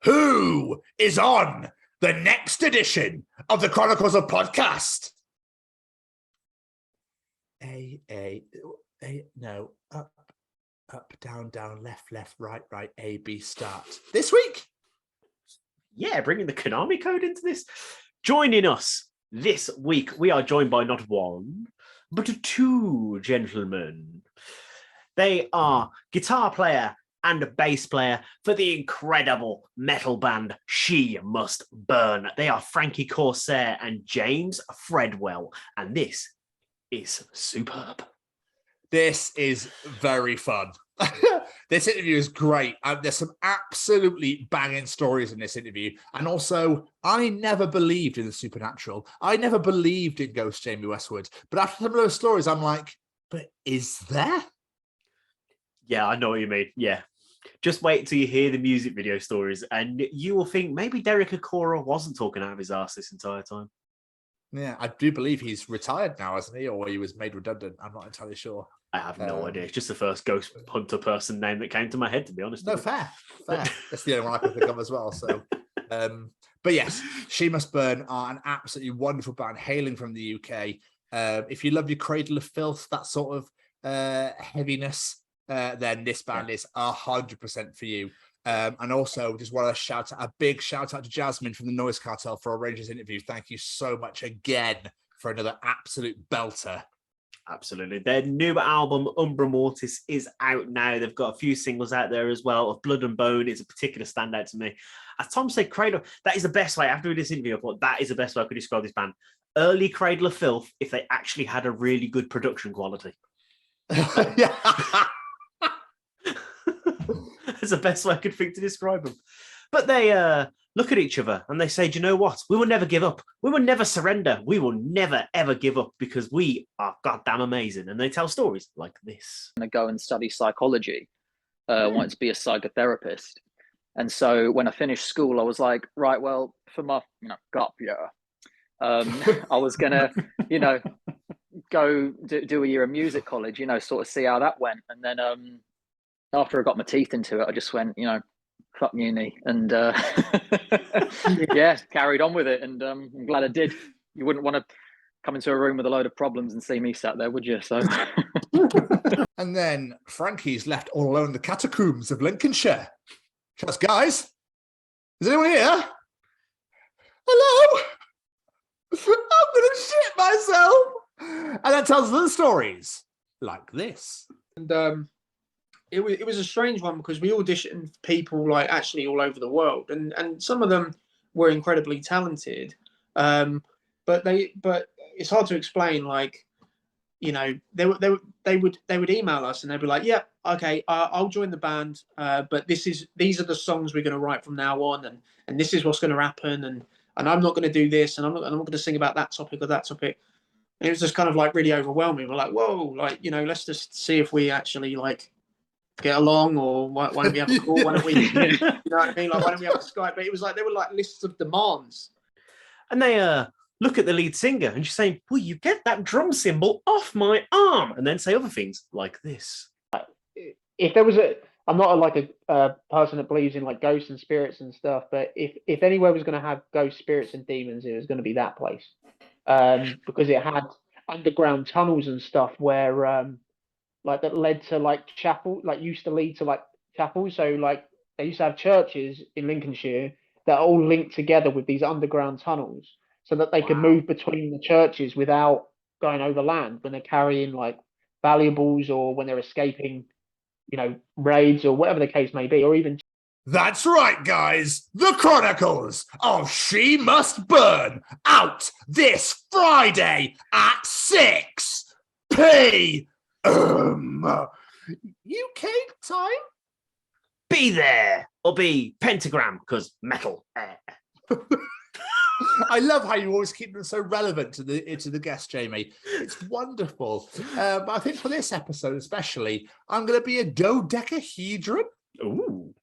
Who is on the next edition of the Chronicles of Podcast? No, up, down, left, right, A, B, start. This week? Yeah, bringing the Konami code into this. Joining us this week, we are joined by not one, but two gentlemen. They are guitar player and a bass player for the incredible metal band She Must Burn. They are Frankie Korsair and James Threadwell, and this is superb. This is very fun. This interview is great. There's some absolutely banging stories in this interview. And also, I never believed in the supernatural. I never believed in Ghost Jamie Westwood. But after some of those stories, I'm like, but is there? Yeah, I know what you mean. Yeah. Just wait till you hear the music video stories and you will think maybe Derek Acora wasn't talking out of his ass this entire time. Yeah, I do believe he's retired now, hasn't he? Or he was made redundant. I'm not entirely sure. I have no idea. It's just the first Ghost Hunter person name that came to my head, to be honest. No, fair. That's the only one I can think of as well. So, but yes, She Must Burn are an absolutely wonderful band hailing from the UK. If you love your Cradle of Filth, that sort of heaviness, then this band is 100% for you. And also just want to a big shout out to Jasmine from the Noise Cartel for arranging this interview. Thank you so much again for another absolute belter. Absolutely. Their new album, Umbra Mortis, is out now. They've got a few singles out there as well. Of Blood and Bone is a particular standout to me. As Tom said, Cradle, that is the best way. After this interview, I thought that is the best way I could describe this band. Early Cradle of Filth, if they actually had a really good production quality. Yeah. That's the best way I could think to describe them. But they look at each other and they say, do you know what? We will never give up. We will never surrender. We will never, ever give up because we are goddamn amazing. And they tell stories like this. I'm going to go and study psychology. Wanted to be a psychotherapist. And so when I finished school, I was like, right, well, for my gap year, I was going to, go do a year of music college, sort of see how that went. And then after I got my teeth into it, I just went, fuck uni, and carried on with it. And I'm glad I did. You wouldn't want to come into a room with a load of problems and see me sat there, would you? So, and then Frankie's left all alone in the catacombs of Lincolnshire. Just guys, is anyone here? Hello, I'm gonna shit myself. And then tells the stories like this. And it was a strange one because we auditioned people like actually all over the world, and some of them were incredibly talented, but it's hard to explain. Like, they would email us and they'd be like, yeah, okay, I'll join the band, but these are the songs we're going to write from now on, and this is what's going to happen, and I'm not going to do this, and I'm not going to sing about that topic or that topic. And it was just kind of like really overwhelming. We're like, whoa, like, let's just see if we actually like get along, or why don't we have a call? Why don't we, you know what I mean? Like, why don't we have a Skype? But it was like, they were like lists of demands. And they look at the lead singer and she's saying, will you get that drum cymbal off my arm? And then say other things like this. If there was I'm not a person that believes in like ghosts and spirits and stuff, but if anywhere was going to have ghosts, spirits and demons, it was going to be that place. Because it had underground tunnels and stuff where like that led to like chapel, like used to lead to like chapels. So like they used to have churches in Lincolnshire that are all linked together with these underground tunnels so that they could move between the churches without going over land when they're carrying like valuables or when they're escaping, raids or whatever the case may be, or even. That's right, guys. The Chronicles of She Must Burn out this Friday at 6 p.m. UK time. Be there or be pentagram because metal. I love how you always keep them so relevant to the guest, Jamie. It's wonderful. But I think for this episode especially, I'm going to be a dodecahedron. Ooh.